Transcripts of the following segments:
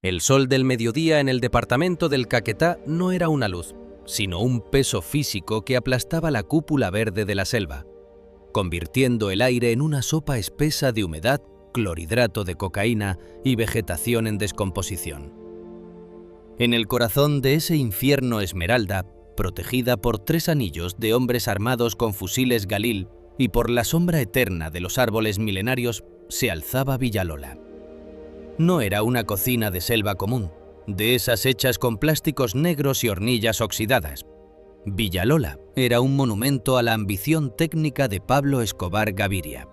El sol del mediodía en el departamento del Caquetá no era una luz, sino un peso físico que aplastaba la cúpula verde de la selva, convirtiendo el aire en una sopa espesa de humedad, clorhidrato de cocaína y vegetación en descomposición. En el corazón de ese infierno Esmeralda, protegida por 3 anillos de hombres armados con fusiles Galil y por la sombra eterna de los árboles milenarios, se alzaba Villalola. No era una cocina de selva común, de esas hechas con plásticos negros y hornillas oxidadas. Villalola era un monumento a la ambición técnica de Pablo Escobar Gaviria.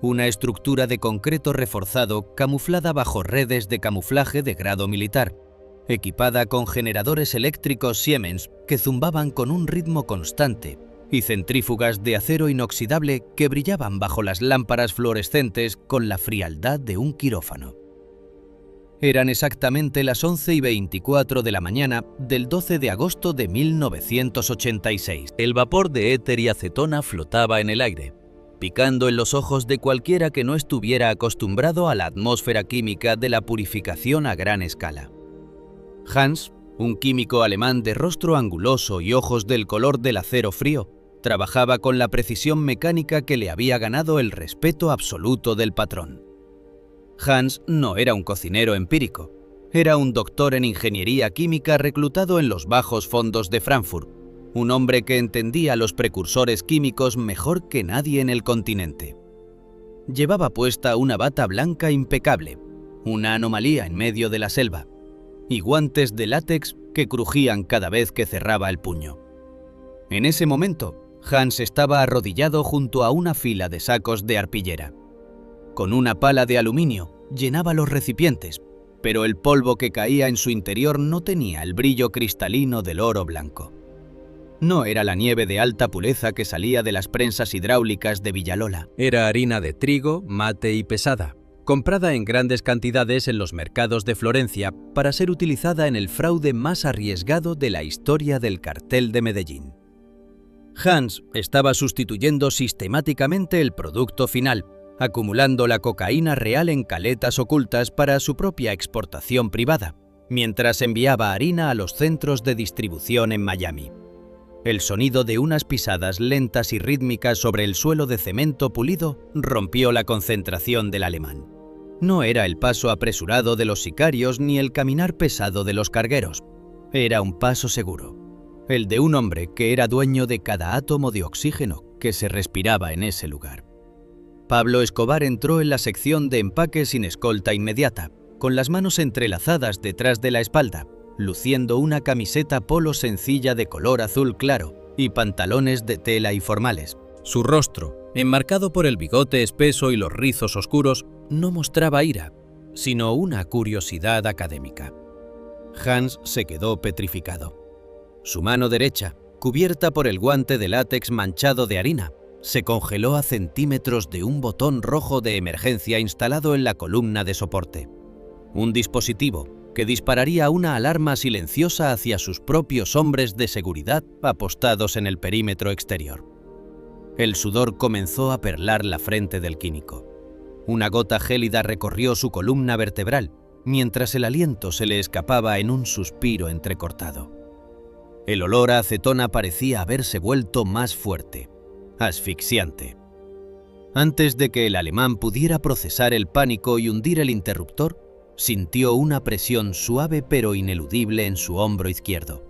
Una estructura de concreto reforzado camuflada bajo redes de camuflaje de grado militar, equipada con generadores eléctricos Siemens que zumbaban con un ritmo constante y centrífugas de acero inoxidable que brillaban bajo las lámparas fluorescentes con la frialdad de un quirófano. Eran exactamente las 11:24 de la mañana del 12 de agosto de 1986. El vapor de éter y acetona flotaba en el aire, picando en los ojos de cualquiera que no estuviera acostumbrado a la atmósfera química de la purificación a gran escala. Hans, un químico alemán de rostro anguloso y ojos del color del acero frío, trabajaba con la precisión mecánica que le había ganado el respeto absoluto del patrón. Hans no era un cocinero empírico, era un doctor en ingeniería química reclutado en los bajos fondos de Frankfurt, un hombre que entendía los precursores químicos mejor que nadie en el continente. Llevaba puesta una bata blanca impecable, una anomalía en medio de la selva, y guantes de látex que crujían cada vez que cerraba el puño. En ese momento, Hans estaba arrodillado junto a una fila de sacos de arpillera. Con una pala de aluminio llenaba los recipientes, pero el polvo que caía en su interior no tenía el brillo cristalino del oro blanco. No era la nieve de alta pureza que salía de las prensas hidráulicas de Villalola. Era harina de trigo, mate y pesada, comprada en grandes cantidades en los mercados de Florencia para ser utilizada en el fraude más arriesgado de la historia del cartel de Medellín. Hans estaba sustituyendo sistemáticamente el producto final, acumulando la cocaína real en caletas ocultas para su propia exportación privada, mientras enviaba harina a los centros de distribución en Miami. El sonido de unas pisadas lentas y rítmicas sobre el suelo de cemento pulido rompió la concentración del alemán. No era el paso apresurado de los sicarios ni el caminar pesado de los cargueros. Era un paso seguro, el de un hombre que era dueño de cada átomo de oxígeno que se respiraba en ese lugar. Pablo Escobar entró en la sección de empaque sin escolta inmediata, con las manos entrelazadas detrás de la espalda, luciendo una camiseta polo sencilla de color azul claro y pantalones de tela y formales. Su rostro, enmarcado por el bigote espeso y los rizos oscuros, no mostraba ira, sino una curiosidad académica. Hans se quedó petrificado. Su mano derecha, cubierta por el guante de látex manchado de harina, se congeló a centímetros de un botón rojo de emergencia instalado en la columna de soporte. Un dispositivo que dispararía una alarma silenciosa hacia sus propios hombres de seguridad apostados en el perímetro exterior. El sudor comenzó a perlar la frente del químico. Una gota gélida recorrió su columna vertebral, mientras el aliento se le escapaba en un suspiro entrecortado. El olor a acetona parecía haberse vuelto más fuerte, asfixiante. Antes de que el alemán pudiera procesar el pánico y hundir el interruptor, sintió una presión suave pero ineludible en su hombro izquierdo.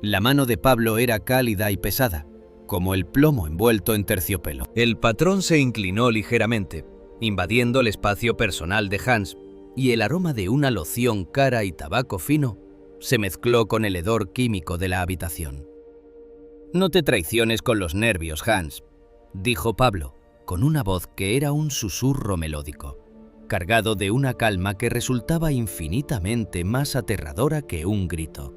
La mano de Pablo era cálida y pesada, como el plomo envuelto en terciopelo. El patrón se inclinó ligeramente, invadiendo el espacio personal de Hans, y el aroma de una loción cara y tabaco fino se mezcló con el hedor químico de la habitación. «No te traiciones con los nervios, Hans», dijo Pablo, con una voz que era un susurro melódico, cargado de una calma que resultaba infinitamente más aterradora que un grito.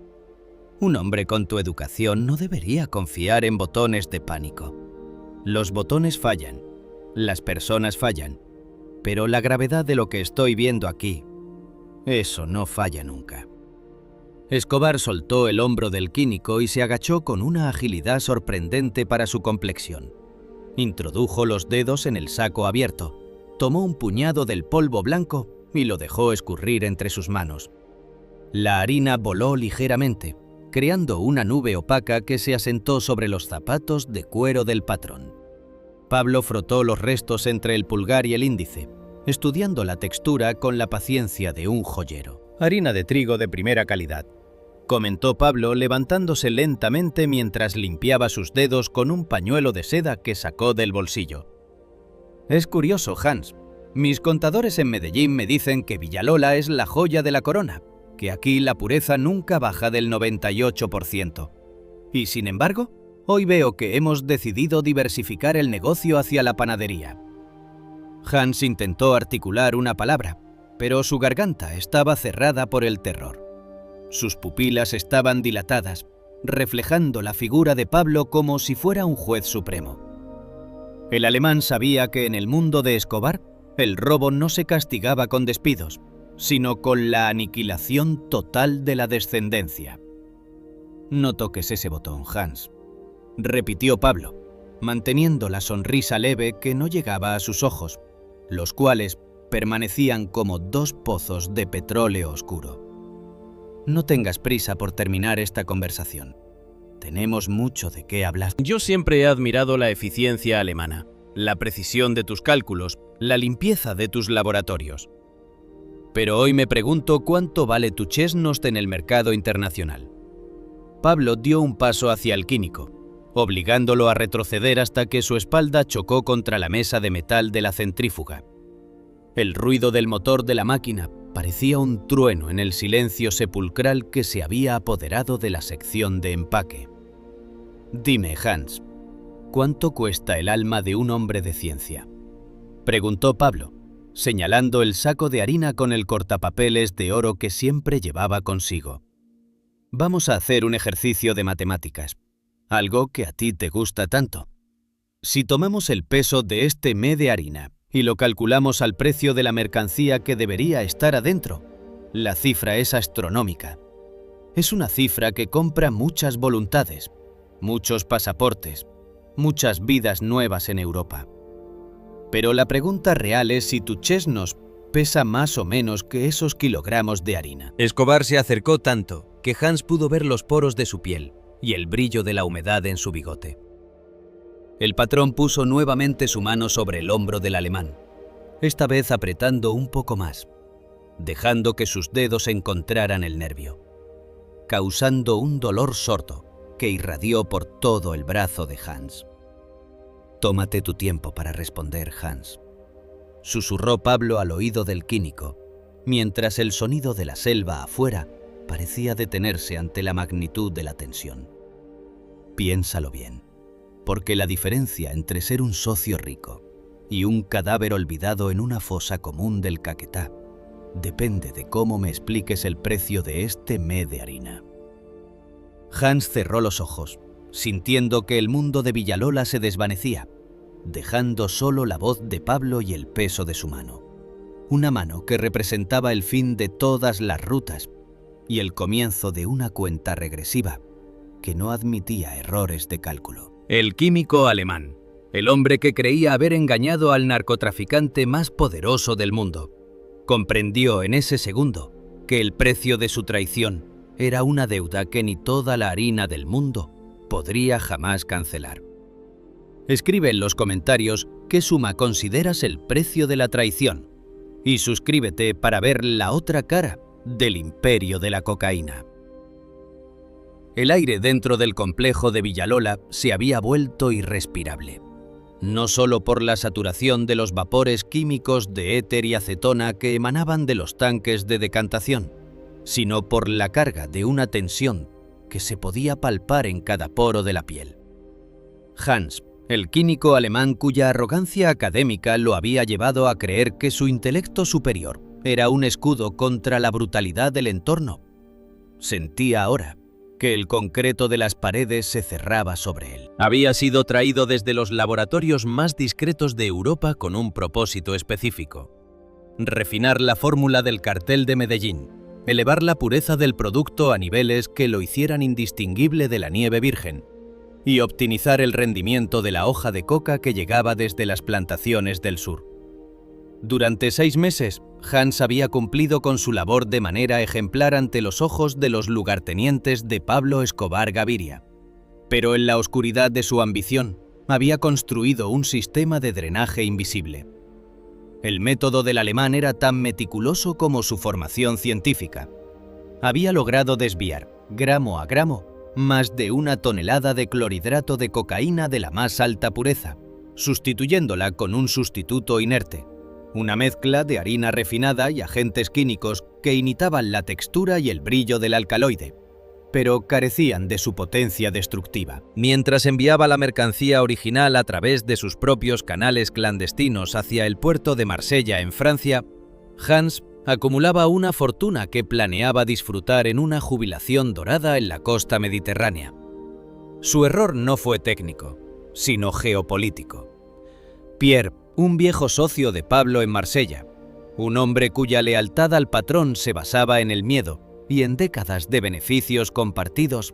Un hombre con tu educación no debería confiar en botones de pánico. Los botones fallan, las personas fallan, pero la gravedad de lo que estoy viendo aquí, eso no falla nunca. Escobar soltó el hombro del químico y se agachó con una agilidad sorprendente para su complexión. Introdujo los dedos en el saco abierto, tomó un puñado del polvo blanco y lo dejó escurrir entre sus manos. La harina voló ligeramente, creando una nube opaca que se asentó sobre los zapatos de cuero del patrón. Pablo frotó los restos entre el pulgar y el índice, estudiando la textura con la paciencia de un joyero. «Harina de trigo de primera calidad», comentó Pablo levantándose lentamente mientras limpiaba sus dedos con un pañuelo de seda que sacó del bolsillo. «Es curioso, Hans. Mis contadores en Medellín me dicen que Villalola es la joya de la corona, que aquí la pureza nunca baja del 98%. Y sin embargo, hoy veo que hemos decidido diversificar el negocio hacia la panadería». Hans intentó articular una palabra, pero su garganta estaba cerrada por el terror. Sus pupilas estaban dilatadas, reflejando la figura de Pablo como si fuera un juez supremo. El alemán sabía que en el mundo de Escobar, el robo no se castigaba con despidos, sino con la aniquilación total de la descendencia. «No toques ese botón, Hans», repitió Pablo, manteniendo la sonrisa leve que no llegaba a sus ojos, los cuales permanecían como dos pozos de petróleo oscuro. «No tengas prisa por terminar esta conversación. Tenemos mucho de qué hablar». Yo siempre he admirado la eficiencia alemana, la precisión de tus cálculos, la limpieza de tus laboratorios. Pero hoy me pregunto cuánto vale tu chesnost en el mercado internacional. Pablo dio un paso hacia el químico, obligándolo a retroceder hasta que su espalda chocó contra la mesa de metal de la centrífuga. El ruido del motor de la máquina parecía un trueno en el silencio sepulcral que se había apoderado de la sección de empaque. «Dime, Hans, ¿cuánto cuesta el alma de un hombre de ciencia?», preguntó Pablo, señalando el saco de harina con el cortapapeles de oro que siempre llevaba consigo. «Vamos a hacer un ejercicio de matemáticas, algo que a ti te gusta tanto. Si tomamos el peso de este mé de harina y lo calculamos al precio de la mercancía que debería estar adentro, la cifra es astronómica. Es una cifra que compra muchas voluntades, muchos pasaportes, muchas vidas nuevas en Europa. Pero la pregunta real es si tu chesnost pesa más o menos que esos kilogramos de harina». Escobar se acercó tanto que Hans pudo ver los poros de su piel y el brillo de la humedad en su bigote. El patrón puso nuevamente su mano sobre el hombro del alemán, esta vez apretando un poco más, dejando que sus dedos encontraran el nervio, causando un dolor sordo que irradió por todo el brazo de Hans. «Tómate tu tiempo para responder, Hans», susurró Pablo al oído del químico, mientras el sonido de la selva afuera parecía detenerse ante la magnitud de la tensión. «Piénsalo bien, porque la diferencia entre ser un socio rico y un cadáver olvidado en una fosa común del Caquetá depende de cómo me expliques el precio de este mé de harina». Hans cerró los ojos, sintiendo que el mundo de Villalola se desvanecía, dejando solo la voz de Pablo y el peso de su mano. Una mano que representaba el fin de todas las rutas y el comienzo de una cuenta regresiva que no admitía errores de cálculo. El químico alemán, el hombre que creía haber engañado al narcotraficante más poderoso del mundo, comprendió en ese segundo que el precio de su traición era una deuda que ni toda la harina del mundo podría jamás cancelar. Escribe en los comentarios qué suma consideras el precio de la traición y suscríbete para ver la otra cara del imperio de la cocaína. El aire dentro del complejo de Villalola se había vuelto irrespirable, no solo por la saturación de los vapores químicos de éter y acetona que emanaban de los tanques de decantación, sino por la carga de una tensión que se podía palpar en cada poro de la piel. Hans, el químico alemán cuya arrogancia académica lo había llevado a creer que su intelecto superior era un escudo contra la brutalidad del entorno, sentía ahora que el concreto de las paredes se cerraba sobre él. Había sido traído desde los laboratorios más discretos de Europa con un propósito específico: refinar la fórmula del cartel de Medellín, elevar la pureza del producto a niveles que lo hicieran indistinguible de la nieve virgen y optimizar el rendimiento de la hoja de coca que llegaba desde las plantaciones del sur. Durante 6 meses, Hans había cumplido con su labor de manera ejemplar ante los ojos de los lugartenientes de Pablo Escobar Gaviria. Pero en la oscuridad de su ambición, había construido un sistema de drenaje invisible. El método del alemán era tan meticuloso como su formación científica. Había logrado desviar, gramo a gramo, más de 1 tonelada de clorhidrato de cocaína de la más alta pureza, sustituyéndola con un sustituto inerte, una mezcla de harina refinada y agentes químicos que imitaban la textura y el brillo del alcaloide, pero carecían de su potencia destructiva. Mientras enviaba la mercancía original a través de sus propios canales clandestinos hacia el puerto de Marsella en Francia, Hans acumulaba una fortuna que planeaba disfrutar en una jubilación dorada en la costa mediterránea. Su error no fue técnico, sino geopolítico. Pierre, un viejo socio de Pablo en Marsella, un hombre cuya lealtad al patrón se basaba en el miedo y en décadas de beneficios compartidos,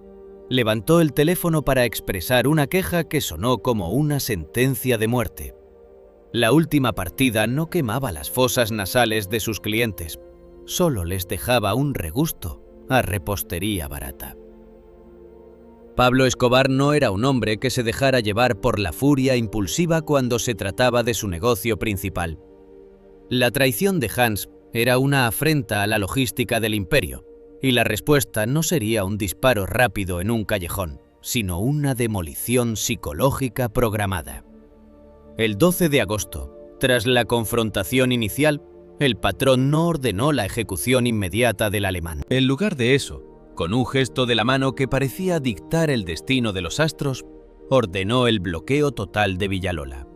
levantó el teléfono para expresar una queja que sonó como una sentencia de muerte. La última partida no quemaba las fosas nasales de sus clientes, solo les dejaba un regusto a repostería barata. Pablo Escobar no era un hombre que se dejara llevar por la furia impulsiva cuando se trataba de su negocio principal. La traición de Hans era una afrenta a la logística del imperio, y la respuesta no sería un disparo rápido en un callejón, sino una demolición psicológica programada. El 12 de agosto, tras la confrontación inicial, el patrón no ordenó la ejecución inmediata del alemán. En lugar de eso, con un gesto de la mano que parecía dictar el destino de los astros, ordenó el bloqueo total de Villalola.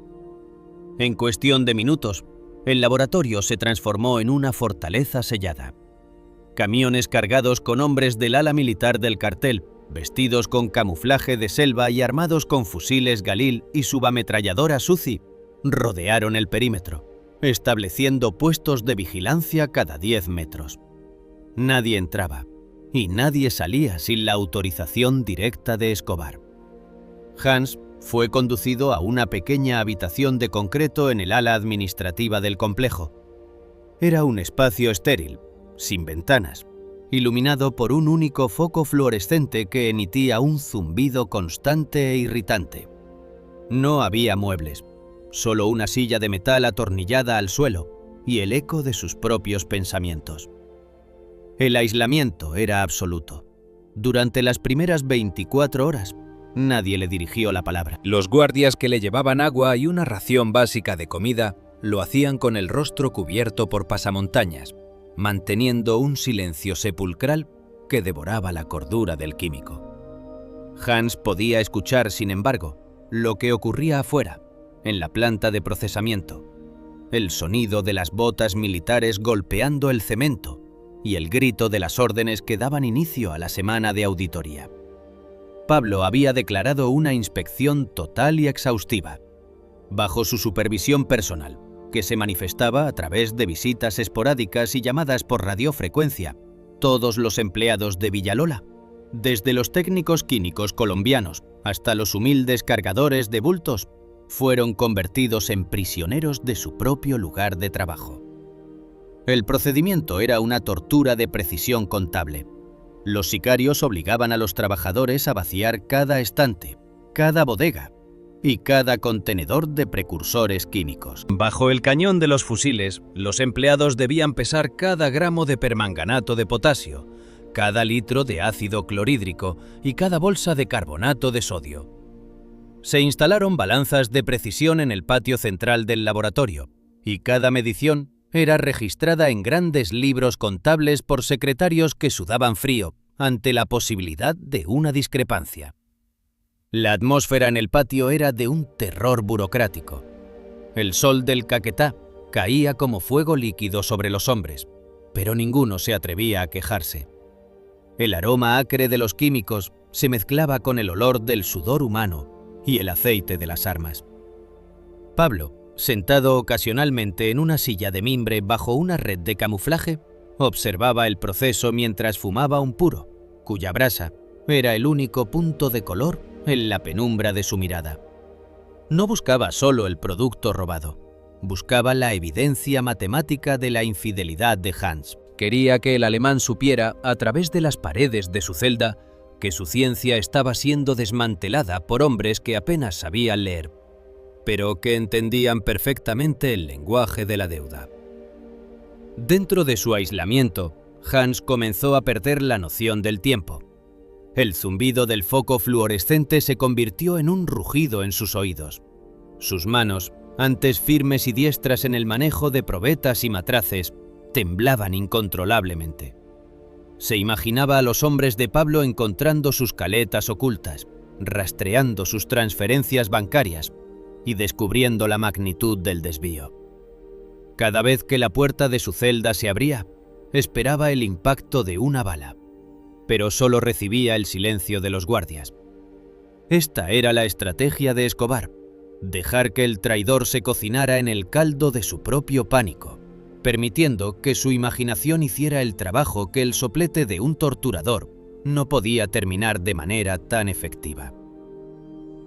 En cuestión de minutos, el laboratorio se transformó en una fortaleza sellada. Camiones cargados con hombres del ala militar del cartel, vestidos con camuflaje de selva y armados con fusiles Galil y subametralladoras Uzi, rodearon el perímetro, estableciendo puestos de vigilancia cada 10 metros. Nadie entraba y nadie salía sin la autorización directa de Escobar. Hans fue conducido a una pequeña habitación de concreto en el ala administrativa del complejo. Era un espacio estéril, sin ventanas, iluminado por un único foco fluorescente que emitía un zumbido constante e irritante. No había muebles, solo una silla de metal atornillada al suelo y el eco de sus propios pensamientos. El aislamiento era absoluto. Durante las primeras 24 horas, nadie le dirigió la palabra. Los guardias que le llevaban agua y una ración básica de comida lo hacían con el rostro cubierto por pasamontañas, manteniendo un silencio sepulcral que devoraba la cordura del químico. Hans podía escuchar, sin embargo, lo que ocurría afuera, en la planta de procesamiento, el sonido de las botas militares golpeando el cemento y el grito de las órdenes que daban inicio a la semana de auditoría. Pablo había declarado una inspección total y exhaustiva, bajo su supervisión personal, que se manifestaba a través de visitas esporádicas y llamadas por radiofrecuencia. Todos los empleados de Villalola, desde los técnicos químicos colombianos hasta los humildes cargadores de bultos, fueron convertidos en prisioneros de su propio lugar de trabajo. El procedimiento era una tortura de precisión contable. Los sicarios obligaban a los trabajadores a vaciar cada estante, cada bodega y cada contenedor de precursores químicos. Bajo el cañón de los fusiles, los empleados debían pesar cada gramo de permanganato de potasio, cada litro de ácido clorhídrico y cada bolsa de carbonato de sodio. Se instalaron balanzas de precisión en el patio central del laboratorio, y cada medición era registrada en grandes libros contables por secretarios que sudaban frío ante la posibilidad de una discrepancia. La atmósfera en el patio era de un terror burocrático. El sol del Caquetá caía como fuego líquido sobre los hombres, pero ninguno se atrevía a quejarse. El aroma acre de los químicos se mezclaba con el olor del sudor humano y el aceite de las armas. Pablo, sentado ocasionalmente en una silla de mimbre bajo una red de camuflaje, observaba el proceso mientras fumaba un puro, cuya brasa era el único punto de color en la penumbra de su mirada. No buscaba solo el producto robado, buscaba la evidencia matemática de la infidelidad de Hans. Quería que el alemán supiera, a través de las paredes de su celda, que su ciencia estaba siendo desmantelada por hombres que apenas sabían leer, pero que entendían perfectamente el lenguaje de la deuda. Dentro de su aislamiento, Hans comenzó a perder la noción del tiempo. El zumbido del foco fluorescente se convirtió en un rugido en sus oídos. Sus manos, antes firmes y diestras en el manejo de probetas y matraces, temblaban incontrolablemente. Se imaginaba a los hombres de Pablo encontrando sus caletas ocultas, rastreando sus transferencias bancarias y descubriendo la magnitud del desvío. Cada vez que la puerta de su celda se abría, esperaba el impacto de una bala, pero solo recibía el silencio de los guardias. Esta era la estrategia de Escobar: dejar que el traidor se cocinara en el caldo de su propio pánico, permitiendo que su imaginación hiciera el trabajo que el soplete de un torturador no podía terminar de manera tan efectiva.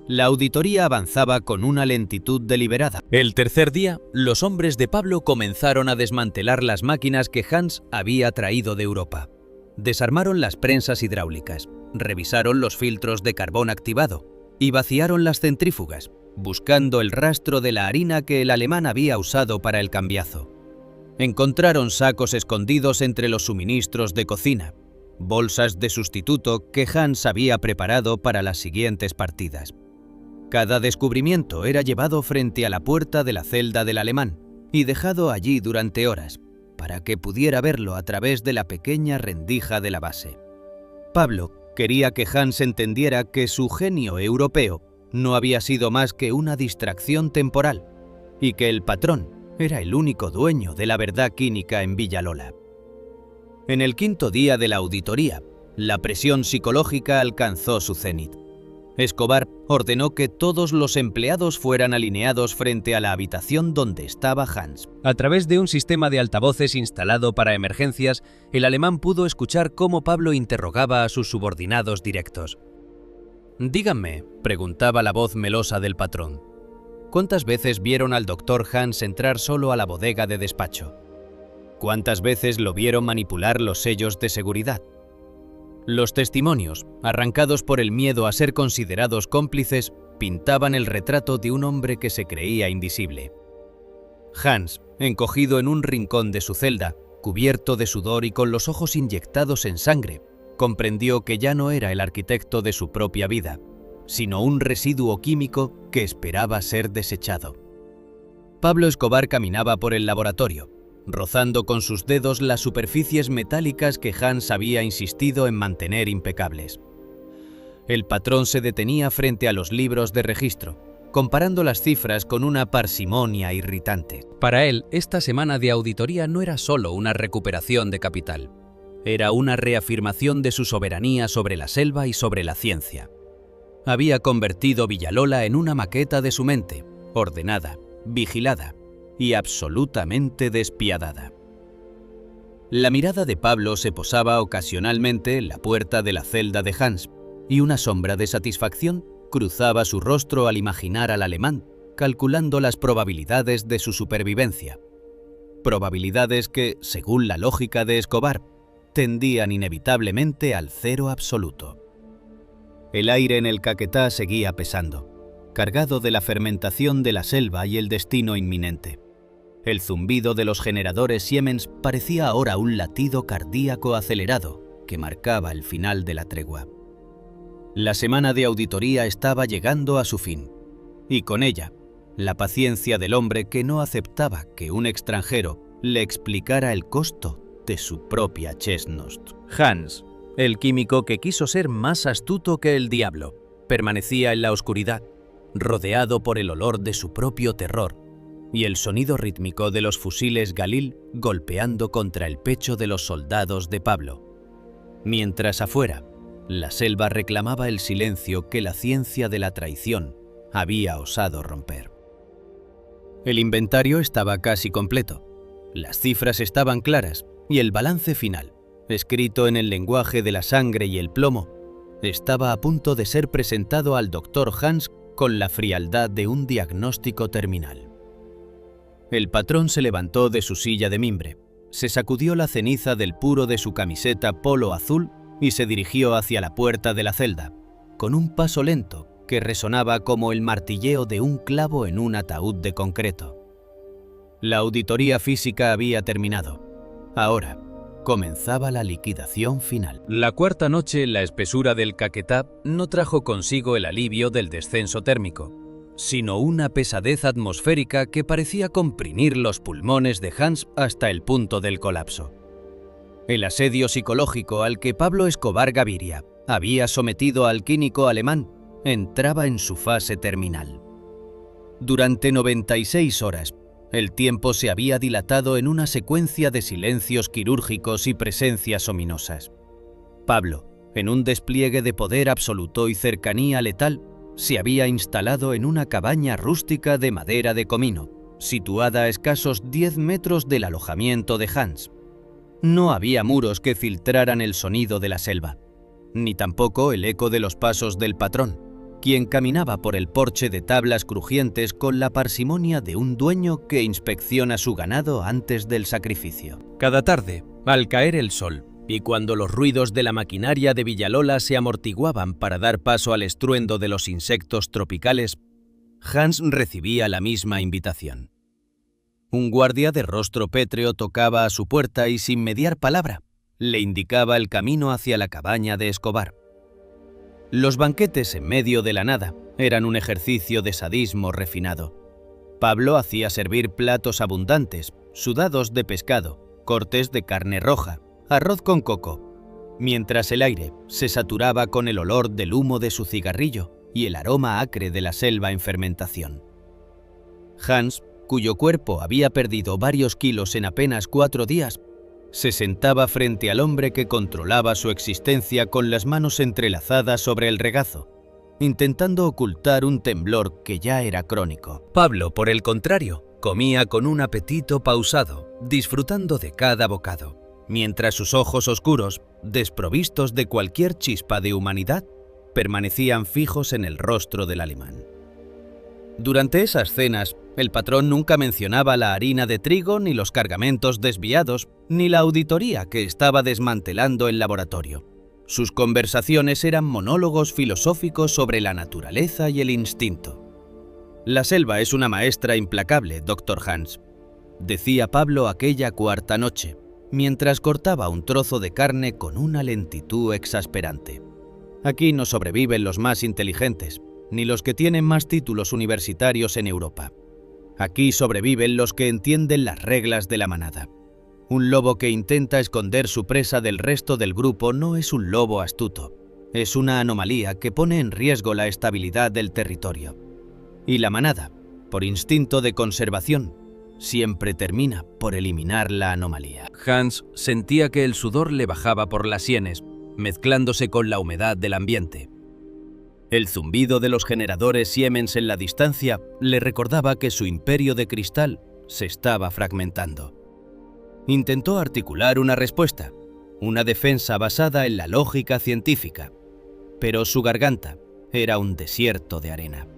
La auditoría avanzaba con una lentitud deliberada. El tercer día, los hombres de Pablo comenzaron a desmantelar las máquinas que Hans había traído de Europa. Desarmaron las prensas hidráulicas, revisaron los filtros de carbón activado y vaciaron las centrífugas, buscando el rastro de la harina que el alemán había usado para el cambiazo. Encontraron sacos escondidos entre los suministros de cocina, bolsas de sustituto que Hans había preparado para las siguientes partidas. Cada descubrimiento era llevado frente a la puerta de la celda del alemán y dejado allí durante horas, para que pudiera verlo a través de la pequeña rendija de la base. Pablo quería que Hans entendiera que su genio europeo no había sido más que una distracción temporal y que el patrón era el único dueño de la verdad química en Villalola. En el quinto día de la auditoría, la presión psicológica alcanzó su cenit. Escobar ordenó que todos los empleados fueran alineados frente a la habitación donde estaba Hans. A través de un sistema de altavoces instalado para emergencias, el alemán pudo escuchar cómo Pablo interrogaba a sus subordinados directos. «Díganme», preguntaba la voz melosa del patrón, «¿cuántas veces vieron al doctor Hans entrar solo a la bodega de despacho? ¿Cuántas veces lo vieron manipular los sellos de seguridad?» Los testimonios, arrancados por el miedo a ser considerados cómplices, pintaban el retrato de un hombre que se creía invisible. Hans, encogido en un rincón de su celda, cubierto de sudor y con los ojos inyectados en sangre, comprendió que ya no era el arquitecto de su propia vida, sino un residuo químico que esperaba ser desechado. Pablo Escobar caminaba por el laboratorio, rozando con sus dedos las superficies metálicas que Hans había insistido en mantener impecables. El patrón se detenía frente a los libros de registro, comparando las cifras con una parsimonia irritante. Para él, esta semana de auditoría no era solo una recuperación de capital, era una reafirmación de su soberanía sobre la selva y sobre la ciencia. Había convertido Villalola en una maqueta de su mente, ordenada, vigilada y absolutamente despiadada. La mirada de Pablo se posaba ocasionalmente en la puerta de la celda de Hans, y una sombra de satisfacción cruzaba su rostro al imaginar al alemán calculando las probabilidades de su supervivencia. Probabilidades que, según la lógica de Escobar, tendían inevitablemente al cero absoluto. El aire en el Caquetá seguía pesando, cargado de la fermentación de la selva y el destino inminente. El zumbido de los generadores Siemens parecía ahora un latido cardíaco acelerado que marcaba el final de la tregua. La semana de auditoría estaba llegando a su fin, y con ella, la paciencia del hombre que no aceptaba que un extranjero le explicara el costo de su propia Chesnost. Hans, el químico que quiso ser más astuto que el diablo, permanecía en la oscuridad, rodeado por el olor de su propio terror y el sonido rítmico de los fusiles Galil golpeando contra el pecho de los soldados de Pablo. Mientras afuera, la selva reclamaba el silencio que la ciencia de la traición había osado romper. El inventario estaba casi completo, las cifras estaban claras y el balance final, escrito en el lenguaje de la sangre y el plomo, estaba a punto de ser presentado al doctor Hans con la frialdad de un diagnóstico terminal. El patrón se levantó de su silla de mimbre, se sacudió la ceniza del puro de su camiseta polo azul y se dirigió hacia la puerta de la celda, con un paso lento que resonaba como el martilleo de un clavo en un ataúd de concreto. La auditoría física había terminado. Ahora comenzaba la liquidación final. La cuarta noche, la espesura del Caquetá no trajo consigo el alivio del descenso térmico, sino una pesadez atmosférica que parecía comprimir los pulmones de Hans hasta el punto del colapso. El asedio psicológico al que Pablo Escobar Gaviria había sometido al químico alemán entraba en su fase terminal. Durante 96 horas, el tiempo se había dilatado en una secuencia de silencios quirúrgicos y presencias ominosas. Pablo, en un despliegue de poder absoluto y cercanía letal, se había instalado en una cabaña rústica de madera de comino, situada a escasos 10 metros del alojamiento de Hans. No había muros que filtraran el sonido de la selva, ni tampoco el eco de los pasos del patrón, quien caminaba por el porche de tablas crujientes con la parsimonia de un dueño que inspecciona su ganado antes del sacrificio. Cada tarde, al caer el sol, y cuando los ruidos de la maquinaria de Villalola se amortiguaban para dar paso al estruendo de los insectos tropicales, Hans recibía la misma invitación. Un guardia de rostro pétreo tocaba a su puerta y, sin mediar palabra, le indicaba el camino hacia la cabaña de Escobar. Los banquetes en medio de la nada eran un ejercicio de sadismo refinado. Pablo hacía servir platos abundantes, sudados de pescado, cortes de carne roja, arroz con coco, mientras el aire se saturaba con el olor del humo de su cigarrillo y el aroma acre de la selva en fermentación. Hans, cuyo cuerpo había perdido varios kilos en apenas 4 días, se sentaba frente al hombre que controlaba su existencia con las manos entrelazadas sobre el regazo, intentando ocultar un temblor que ya era crónico. Pablo, por el contrario, comía con un apetito pausado, disfrutando de cada bocado, mientras sus ojos oscuros, desprovistos de cualquier chispa de humanidad, permanecían fijos en el rostro del alemán. Durante esas cenas, el patrón nunca mencionaba la harina de trigo, ni los cargamentos desviados, ni la auditoría que estaba desmantelando el laboratorio. Sus conversaciones eran monólogos filosóficos sobre la naturaleza y el instinto. «La selva es una maestra implacable, Dr. Hans», decía Pablo aquella cuarta noche, mientras cortaba un trozo de carne con una lentitud exasperante. «Aquí no sobreviven los más inteligentes, ni los que tienen más títulos universitarios en Europa. Aquí sobreviven los que entienden las reglas de la manada. Un lobo que intenta esconder su presa del resto del grupo no es un lobo astuto, es una anomalía que pone en riesgo la estabilidad del territorio. Y la manada, por instinto de conservación, siempre termina por eliminar la anomalía». Hans sentía que el sudor le bajaba por las sienes, mezclándose con la humedad del ambiente. El zumbido de los generadores Siemens en la distancia le recordaba que su imperio de cristal se estaba fragmentando. Intentó articular una respuesta, una defensa basada en la lógica científica, pero su garganta era un desierto de arena.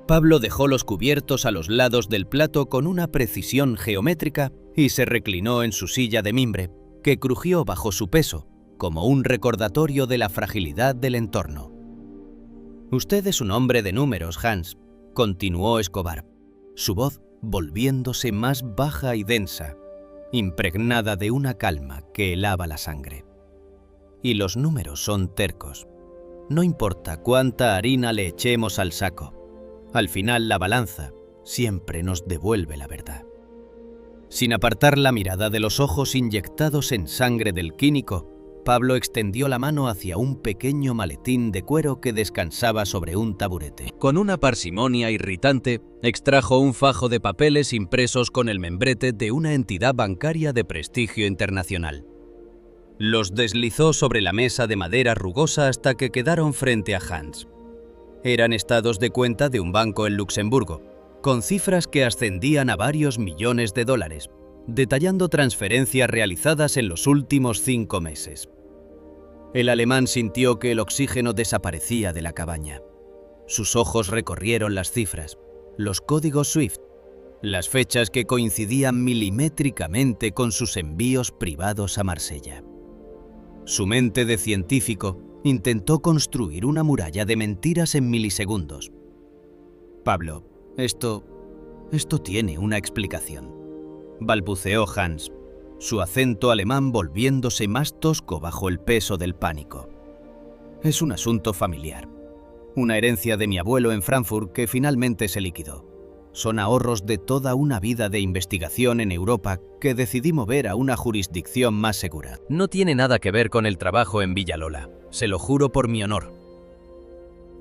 Pablo dejó los cubiertos a los lados del plato con una precisión geométrica y se reclinó en su silla de mimbre, que crujió bajo su peso, como un recordatorio de la fragilidad del entorno. «Usted es un hombre de números, Hans», continuó Escobar, su voz volviéndose más baja y densa, impregnada de una calma que helaba la sangre. «Y los números son tercos. No importa cuánta harina le echemos al saco, al final la balanza siempre nos devuelve la verdad». Sin apartar la mirada de los ojos inyectados en sangre del químico, Pablo extendió la mano hacia un pequeño maletín de cuero que descansaba sobre un taburete. Con una parsimonia irritante, extrajo un fajo de papeles impresos con el membrete de una entidad bancaria de prestigio internacional. Los deslizó sobre la mesa de madera rugosa hasta que quedaron frente a Hans. Eran estados de cuenta de un banco en Luxemburgo, con cifras que ascendían a varios millones de dólares, detallando transferencias realizadas en los últimos 5 meses. El alemán sintió que el oxígeno desaparecía de la cabaña. Sus ojos recorrieron las cifras, los códigos SWIFT, las fechas que coincidían milimétricamente con sus envíos privados a Marsella. Su mente de científico intentó construir una muralla de mentiras en milisegundos. «Pablo, esto tiene una explicación», balbuceó Hans, su acento alemán volviéndose más tosco bajo el peso del pánico. «Es un asunto familiar. Una herencia de mi abuelo en Frankfurt que finalmente se liquidó. Son ahorros de toda una vida de investigación en Europa que decidí mover a una jurisdicción más segura». No tiene nada que ver con el trabajo en Villalola, se lo juro por mi honor.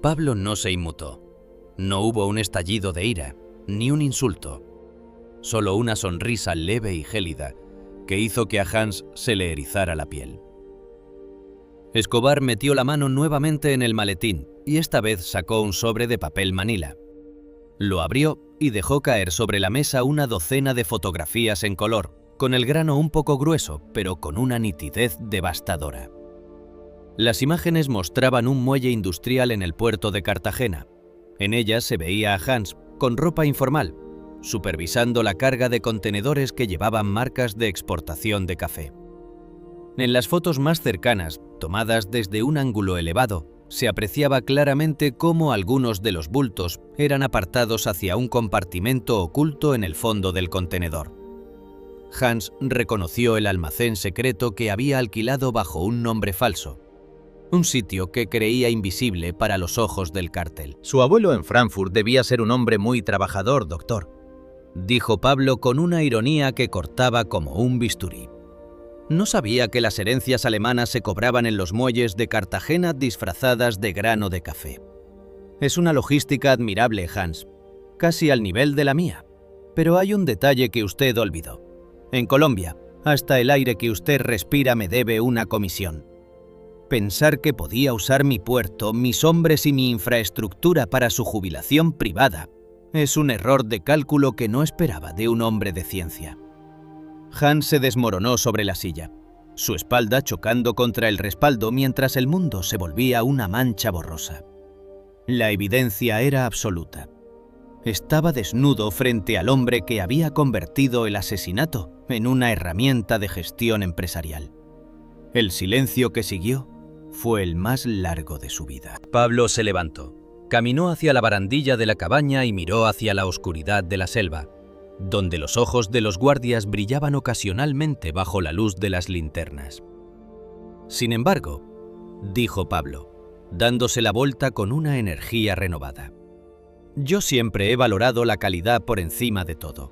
Pablo no se inmutó. No hubo un estallido de ira, ni un insulto. Solo una sonrisa leve y gélida que hizo que a Hans se le erizara la piel. Escobar metió la mano nuevamente en el maletín y esta vez sacó un sobre de papel manila. Lo abrió y dejó caer sobre la mesa una docena de fotografías en color, con el grano un poco grueso, pero con una nitidez devastadora. Las imágenes mostraban un muelle industrial en el puerto de Cartagena. En ellas se veía a Hans, con ropa informal, supervisando la carga de contenedores que llevaban marcas de exportación de café. En las fotos más cercanas, tomadas desde un ángulo elevado, se apreciaba claramente cómo algunos de los bultos eran apartados hacia un compartimento oculto en el fondo del contenedor. Hans reconoció el almacén secreto que había alquilado bajo un nombre falso, un sitio que creía invisible para los ojos del cártel. Su abuelo en Frankfurt debía ser un hombre muy trabajador, doctor, dijo Pablo con una ironía que cortaba como un bisturí. No sabía que las herencias alemanas se cobraban en los muelles de Cartagena disfrazadas de grano de café. Es una logística admirable, Hans, casi al nivel de la mía. Pero hay un detalle que usted olvidó. En Colombia, hasta el aire que usted respira me debe una comisión. Pensar que podía usar mi puerto, mis hombres y mi infraestructura para su jubilación privada es un error de cálculo que no esperaba de un hombre de ciencia. Hans se desmoronó sobre la silla, su espalda chocando contra el respaldo mientras el mundo se volvía una mancha borrosa. La evidencia era absoluta. Estaba desnudo frente al hombre que había convertido el asesinato en una herramienta de gestión empresarial. El silencio que siguió fue el más largo de su vida. Pablo se levantó, caminó hacia la barandilla de la cabaña y miró hacia la oscuridad de la selva, donde los ojos de los guardias brillaban ocasionalmente bajo la luz de las linternas. Sin embargo, dijo Pablo, dándose la vuelta con una energía renovada, yo siempre he valorado la calidad por encima de todo.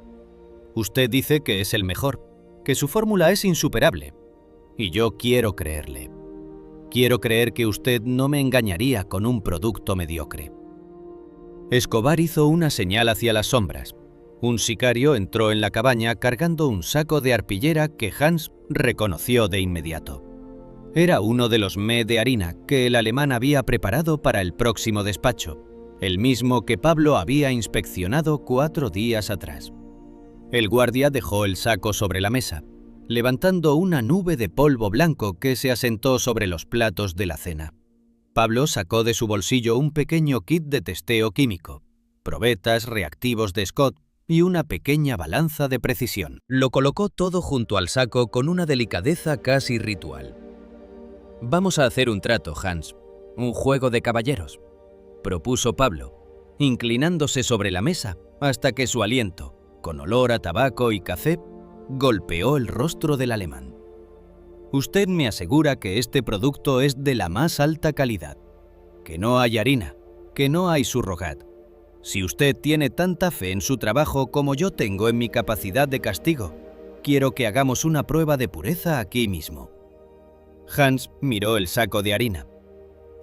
Usted dice que es el mejor, que su fórmula es insuperable, y yo quiero creerle. Quiero creer que usted no me engañaría con un producto mediocre. Escobar hizo una señal hacia las sombras. Un sicario entró en la cabaña cargando un saco de arpillera que Hans reconoció de inmediato. Era uno de los mé de harina que el alemán había preparado para el próximo despacho, el mismo que Pablo había inspeccionado 4 días atrás. El guardia dejó el saco sobre la mesa, levantando una nube de polvo blanco que se asentó sobre los platos de la cena. Pablo sacó de su bolsillo un pequeño kit de testeo químico, probetas, reactivos de Scott y una pequeña balanza de precisión. Lo colocó todo junto al saco con una delicadeza casi ritual. «Vamos a hacer un trato, Hans, un juego de caballeros», propuso Pablo, inclinándose sobre la mesa hasta que su aliento, con olor a tabaco y café, golpeó el rostro del alemán. «Usted me asegura que este producto es de la más alta calidad, que no hay harina, que no hay surrogat. Si usted tiene tanta fe en su trabajo como yo tengo en mi capacidad de castigo, quiero que hagamos una prueba de pureza aquí mismo». Hans miró el saco de harina.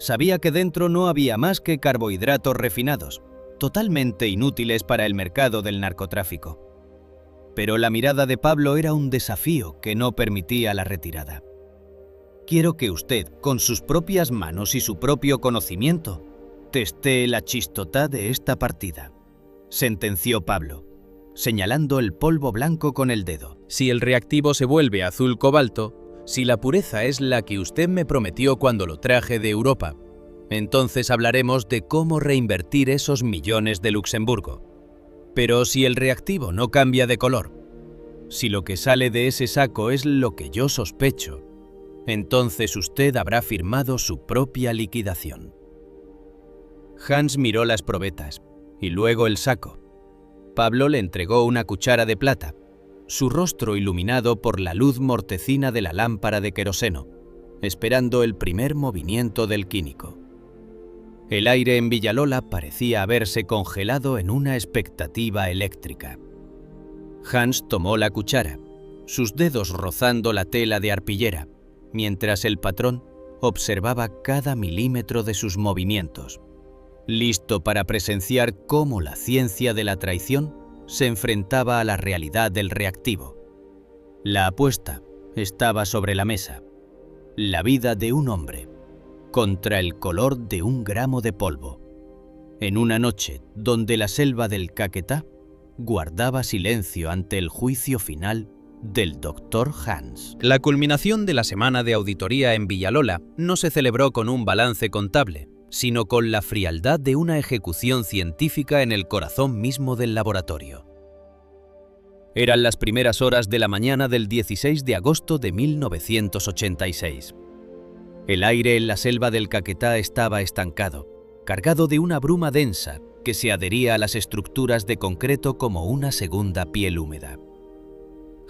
Sabía que dentro no había más que carbohidratos refinados, totalmente inútiles para el mercado del narcotráfico. Pero la mirada de Pablo era un desafío que no permitía la retirada. «Quiero que usted, con sus propias manos y su propio conocimiento, testee la chistota de esta partida», sentenció Pablo, señalando el polvo blanco con el dedo. «Si el reactivo se vuelve azul cobalto, si la pureza es la que usted me prometió cuando lo traje de Europa, entonces hablaremos de cómo reinvertir esos millones de Luxemburgo. Pero si el reactivo no cambia de color, si lo que sale de ese saco es lo que yo sospecho, entonces usted habrá firmado su propia liquidación. Hans miró las probetas y luego el saco. Pablo le entregó una cuchara de plata, su rostro iluminado por la luz mortecina de la lámpara de queroseno, esperando el primer movimiento del químico. El aire en Villalola parecía haberse congelado en una expectativa eléctrica. Hans tomó la cuchara, sus dedos rozando la tela de arpillera, mientras el patrón observaba cada milímetro de sus movimientos, listo para presenciar cómo la ciencia de la traición se enfrentaba a la realidad del reactivo. La apuesta estaba sobre la mesa: la vida de un hombre contra el color de un gramo de polvo, en una noche donde la selva del Caquetá guardaba silencio ante el juicio final del Dr. Hans. La culminación de la semana de auditoría en Villalola no se celebró con un balance contable, sino con la frialdad de una ejecución científica en el corazón mismo del laboratorio. Eran las primeras horas de la mañana del 16 de agosto de 1986. El aire en la selva del Caquetá estaba estancado, cargado de una bruma densa que se adhería a las estructuras de concreto como una segunda piel húmeda.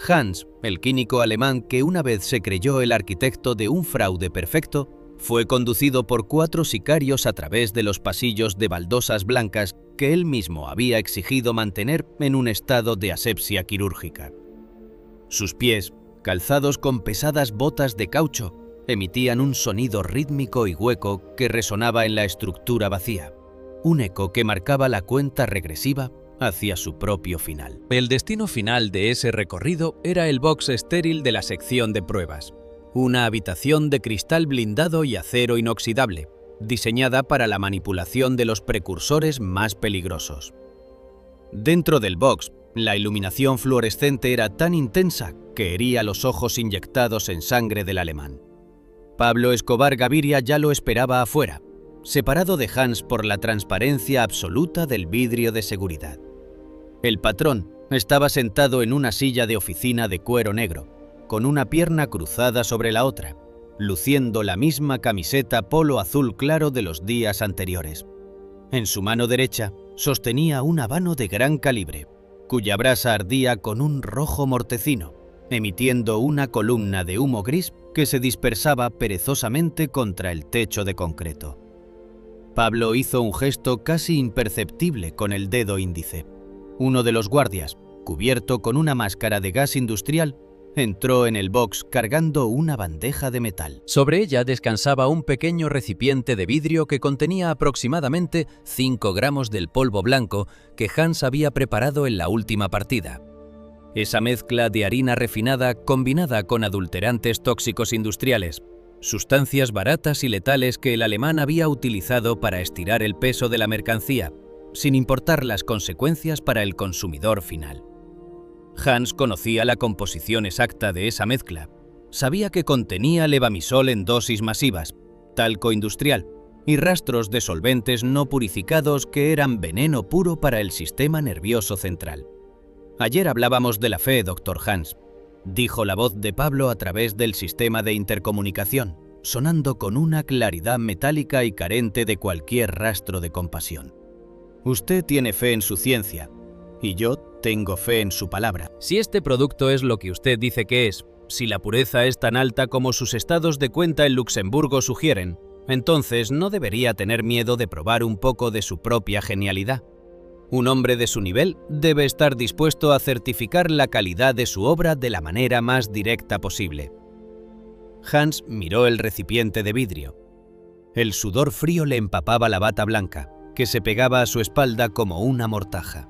Hans, el químico alemán que una vez se creyó el arquitecto de un fraude perfecto, fue conducido por 4 sicarios a través de los pasillos de baldosas blancas que él mismo había exigido mantener en un estado de asepsia quirúrgica. Sus pies, calzados con pesadas botas de caucho, emitían un sonido rítmico y hueco que resonaba en la estructura vacía, un eco que marcaba la cuenta regresiva hacia su propio final. El destino final de ese recorrido era el box estéril de la sección de pruebas, una habitación de cristal blindado y acero inoxidable, diseñada para la manipulación de los precursores más peligrosos. Dentro del box, la iluminación fluorescente era tan intensa que hería los ojos inyectados en sangre del alemán. Pablo Escobar Gaviria ya lo esperaba afuera, separado de Hans por la transparencia absoluta del vidrio de seguridad. El patrón estaba sentado en una silla de oficina de cuero negro, con una pierna cruzada sobre la otra, luciendo la misma camiseta polo azul claro de los días anteriores. En su mano derecha sostenía un habano de gran calibre, cuya brasa ardía con un rojo mortecino, emitiendo una columna de humo gris que se dispersaba perezosamente contra el techo de concreto. Pablo hizo un gesto casi imperceptible con el dedo índice. Uno de los guardias, cubierto con una máscara de gas industrial, entró en el box cargando una bandeja de metal. Sobre ella descansaba un pequeño recipiente de vidrio que contenía aproximadamente 5 gramos del polvo blanco que Hans había preparado en la última partida. Esa mezcla de harina refinada combinada con adulterantes tóxicos industriales, sustancias baratas y letales que el alemán había utilizado para estirar el peso de la mercancía, sin importar las consecuencias para el consumidor final. Hans conocía la composición exacta de esa mezcla. Sabía que contenía levamisol en dosis masivas, talco industrial y rastros de solventes no purificados que eran veneno puro para el sistema nervioso central. «Ayer hablábamos de la fe, Dr. Hans», dijo la voz de Pablo a través del sistema de intercomunicación, sonando con una claridad metálica y carente de cualquier rastro de compasión. «Usted tiene fe en su ciencia, y yo tengo fe en su palabra. Si este producto es lo que usted dice que es, si la pureza es tan alta como sus estados de cuenta en Luxemburgo sugieren, entonces no debería tener miedo de probar un poco de su propia genialidad. Un hombre de su nivel debe estar dispuesto a certificar la calidad de su obra de la manera más directa posible». Hans miró el recipiente de vidrio. El sudor frío le empapaba la bata blanca, que se pegaba a su espalda como una mortaja.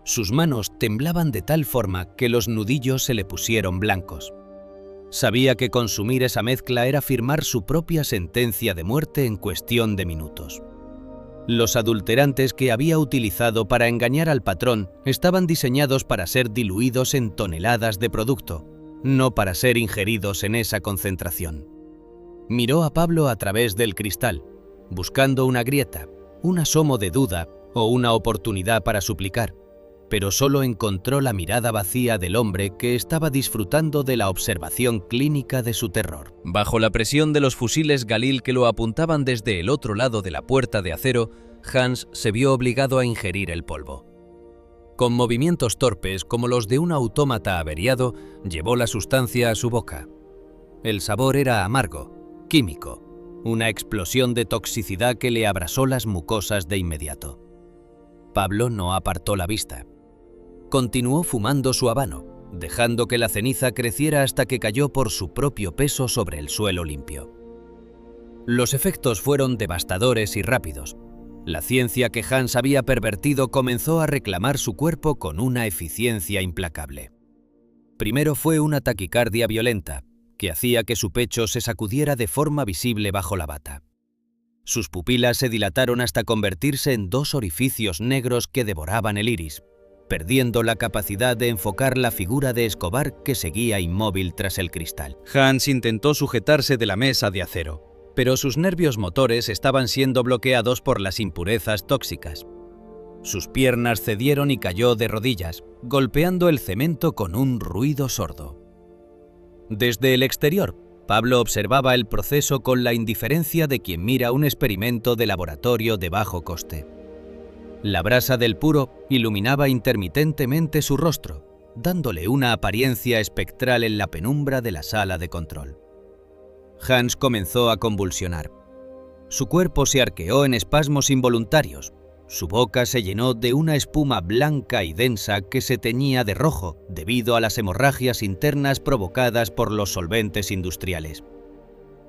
Sus manos temblaban de tal forma que los nudillos se le pusieron blancos. Sabía que consumir esa mezcla era firmar su propia sentencia de muerte en cuestión de minutos. Los adulterantes que había utilizado para engañar al patrón estaban diseñados para ser diluidos en toneladas de producto, no para ser ingeridos en esa concentración. Miró a Pablo a través del cristal, buscando una grieta, un asomo de duda o una oportunidad para suplicar. pero solo encontró la mirada vacía del hombre que estaba disfrutando de la observación clínica de su terror. Bajo la presión de los fusiles Galil que lo apuntaban desde el otro lado de la puerta de acero, Hans se vio obligado a ingerir el polvo. Con movimientos torpes como los de un autómata averiado, llevó la sustancia a su boca. El sabor era amargo, químico, una explosión de toxicidad que le abrasó las mucosas de inmediato. Pablo no apartó la vista. Continuó fumando su habano, dejando que la ceniza creciera hasta que cayó por su propio peso sobre el suelo limpio. Los efectos fueron devastadores y rápidos. La ciencia que Hans había pervertido comenzó a reclamar su cuerpo con una eficiencia implacable. Primero fue una taquicardia violenta, que hacía que su pecho se sacudiera de forma visible bajo la bata. Sus pupilas se dilataron hasta convertirse en dos orificios negros que devoraban el iris, perdiendo la capacidad de enfocar la figura de Escobar que seguía inmóvil tras el cristal. Hans intentó sujetarse de la mesa de acero, pero sus nervios motores estaban siendo bloqueados por las impurezas tóxicas. Sus piernas cedieron y cayó de rodillas, golpeando el cemento con un ruido sordo. Desde el exterior, Pablo observaba el proceso con la indiferencia de quien mira un experimento de laboratorio de bajo coste. La brasa del puro iluminaba intermitentemente su rostro, dándole una apariencia espectral en la penumbra de la sala de control. Hans comenzó a convulsionar. Su cuerpo se arqueó en espasmos involuntarios. Su boca se llenó de una espuma blanca y densa que se teñía de rojo debido a las hemorragias internas provocadas por los solventes industriales.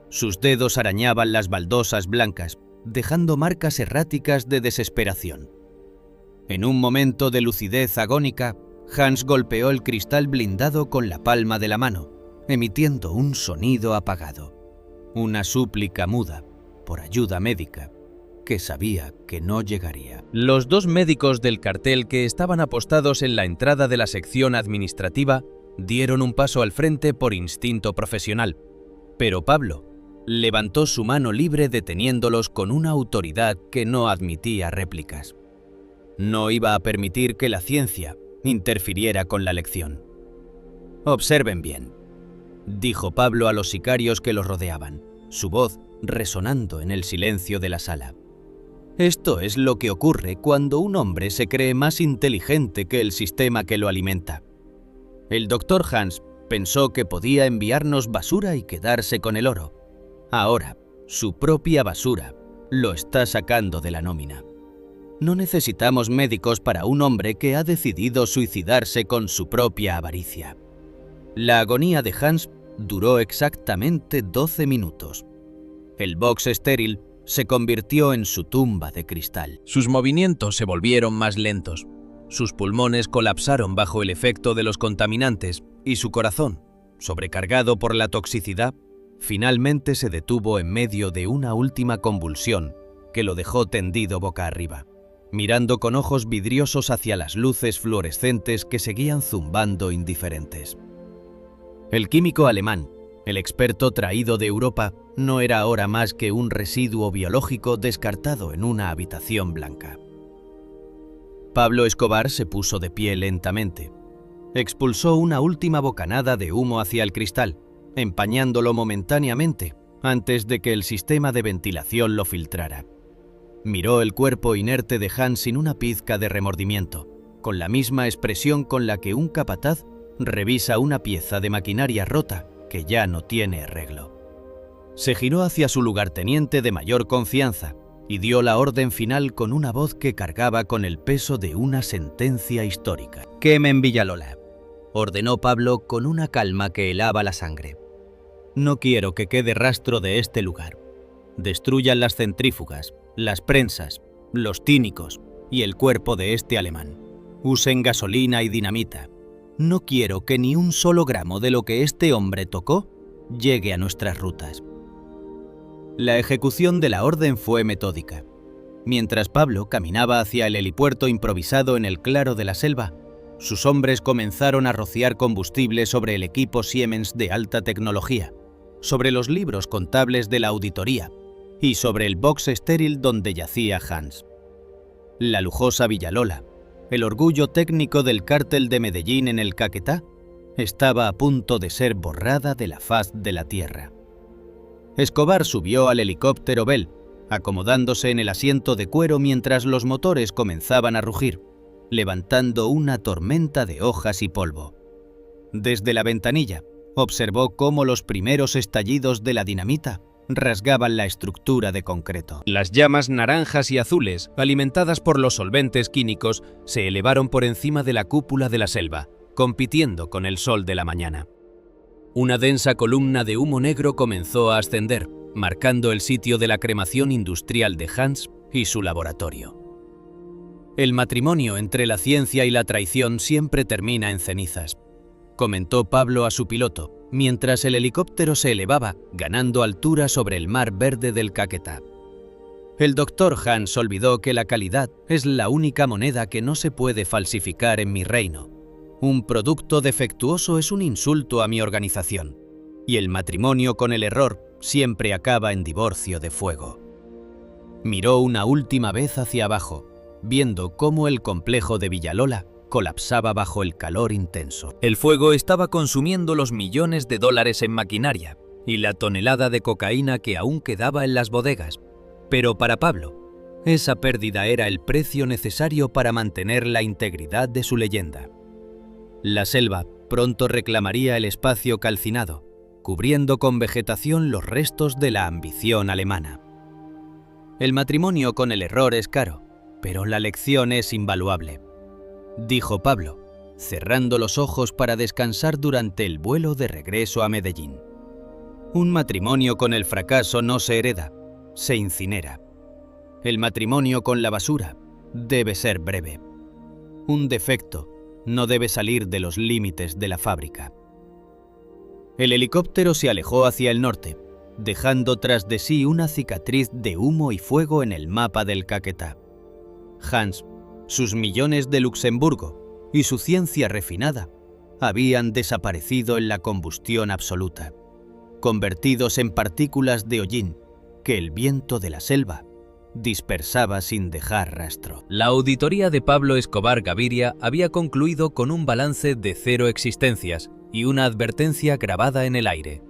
Sus dedos arañaban las baldosas blancas, dejando marcas erráticas de desesperación. En un momento de lucidez agónica, Hans golpeó el cristal blindado con la palma de la mano, emitiendo un sonido apagado. Una súplica muda por ayuda médica que sabía que no llegaría. Los dos médicos del cartel que estaban apostados en la entrada de la sección administrativa dieron un paso al frente por instinto profesional, pero Pablo levantó su mano libre deteniéndolos con una autoridad que no admitía réplicas. No iba a permitir que la ciencia interfiriera con la lección. «Observen bien», dijo Pablo a los sicarios que los rodeaban, su voz resonando en el silencio de la sala. Esto es lo que ocurre cuando un hombre se cree más inteligente que el sistema que lo alimenta. El Dr. Hans pensó que podía enviarnos basura y quedarse con el oro. Ahora, su propia basura lo está sacando de la nómina. No necesitamos médicos para un hombre que ha decidido suicidarse con su propia avaricia. La agonía de Hans duró exactamente 12 minutos. El box estéril se convirtió en su tumba de cristal. Sus movimientos se volvieron más lentos. Sus pulmones colapsaron bajo el efecto de los contaminantes y su corazón, sobrecargado por la toxicidad, finalmente se detuvo en medio de una última convulsión que lo dejó tendido boca arriba, mirando con ojos vidriosos hacia las luces fluorescentes que seguían zumbando indiferentes. El químico alemán, el experto traído de Europa, no era ahora más que un residuo biológico descartado en una habitación blanca. Pablo Escobar se puso de pie lentamente. Expulsó una última bocanada de humo hacia el cristal, empañándolo momentáneamente antes de que el sistema de ventilación lo filtrara. Miró el cuerpo inerte de Hans sin una pizca de remordimiento, con la misma expresión con la que un capataz revisa una pieza de maquinaria rota que ya no tiene arreglo. Se giró hacia su lugarteniente de mayor confianza y dio la orden final con una voz que cargaba con el peso de una sentencia histórica. «Quemen Villalola», ordenó Pablo con una calma que helaba la sangre. «No quiero que quede rastro de este lugar. Destruyan las centrífugas, las prensas, los tínicos y el cuerpo de este alemán. Usen gasolina y dinamita. No quiero que ni un solo gramo de lo que este hombre tocó llegue a nuestras rutas». La ejecución de la orden fue metódica. Mientras Pablo caminaba hacia el helipuerto improvisado en el claro de la selva, sus hombres comenzaron a rociar combustible sobre el equipo Siemens de alta tecnología, sobre los libros contables de la auditoría y sobre el box estéril donde yacía Hans. La lujosa Villalola, el orgullo técnico del cártel de Medellín en el Caquetá, estaba a punto de ser borrada de la faz de la tierra. Escobar subió al helicóptero Bell, acomodándose en el asiento de cuero mientras los motores comenzaban a rugir, levantando una tormenta de hojas y polvo. Desde la ventanilla, observó cómo los primeros estallidos de la dinamita rasgaban la estructura de concreto. Las llamas naranjas y azules, alimentadas por los solventes químicos, se elevaron por encima de la cúpula de la selva, compitiendo con el sol de la mañana. Una densa columna de humo negro comenzó a ascender, marcando el sitio de la cremación industrial de Hans y su laboratorio. El matrimonio entre la ciencia y la traición siempre termina en cenizas, comentó Pablo a su piloto, mientras el helicóptero se elevaba, ganando altura sobre el mar verde del Caquetá. El doctor Hans olvidó que la calidad es la única moneda que no se puede falsificar en mi reino. Un producto defectuoso es un insulto a mi organización, y el matrimonio con el error siempre acaba en divorcio de fuego. Miró una última vez hacia abajo, viendo cómo el complejo de Villalola colapsaba bajo el calor intenso. El fuego estaba consumiendo los millones de dólares en maquinaria y la tonelada de cocaína que aún quedaba en las bodegas, pero para Pablo, esa pérdida era el precio necesario para mantener la integridad de su leyenda. La selva pronto reclamaría el espacio calcinado, cubriendo con vegetación los restos de la ambición alemana. El matrimonio con el error es caro, pero la lección es invaluable, dijo Pablo, cerrando los ojos para descansar durante el vuelo de regreso a Medellín. Un matrimonio con el fracaso no se hereda, se incinera. El matrimonio con la basura debe ser breve. Un defecto no debe salir de los límites de la fábrica. El helicóptero se alejó hacia el norte, dejando tras de sí una cicatriz de humo y fuego en el mapa del Caquetá. Hans, sus millones de Luxemburgo y su ciencia refinada habían desaparecido en la combustión absoluta, convertidos en partículas de hollín que el viento de la selva dispersaba sin dejar rastro. La auditoría de Pablo Escobar Gaviria había concluido con un balance de 0 existencias y una advertencia grabada en el aire.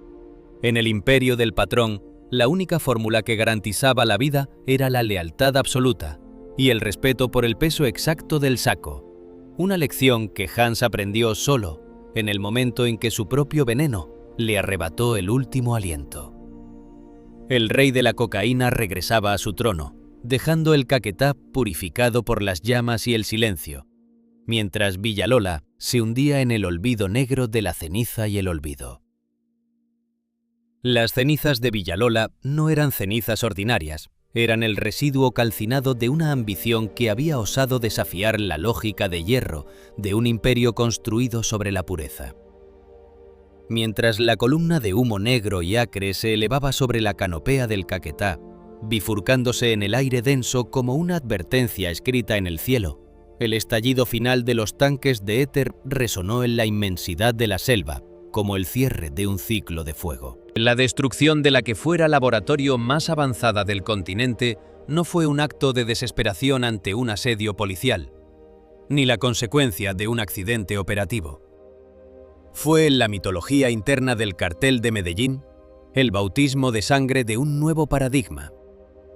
En el imperio del patrón, la única fórmula que garantizaba la vida era la lealtad absoluta y el respeto por el peso exacto del saco, una lección que Hans aprendió solo en el momento en que su propio veneno le arrebató el último aliento. El rey de la cocaína regresaba a su trono, dejando el Caquetá purificado por las llamas y el silencio, mientras Villalola se hundía en el olvido negro de la ceniza y el olvido. Las cenizas de Villalola no eran cenizas ordinarias, eran el residuo calcinado de una ambición que había osado desafiar la lógica de hierro de un imperio construido sobre la pureza. Mientras la columna de humo negro y acre se elevaba sobre la canopea del Caquetá, bifurcándose en el aire denso como una advertencia escrita en el cielo, el estallido final de los tanques de éter resonó en la inmensidad de la selva, como el cierre de un ciclo de fuego. La destrucción de la que fuera laboratorio más avanzada del continente no fue un acto de desesperación ante un asedio policial, ni la consecuencia de un accidente operativo. Fue en la mitología interna del cartel de Medellín el bautismo de sangre de un nuevo paradigma,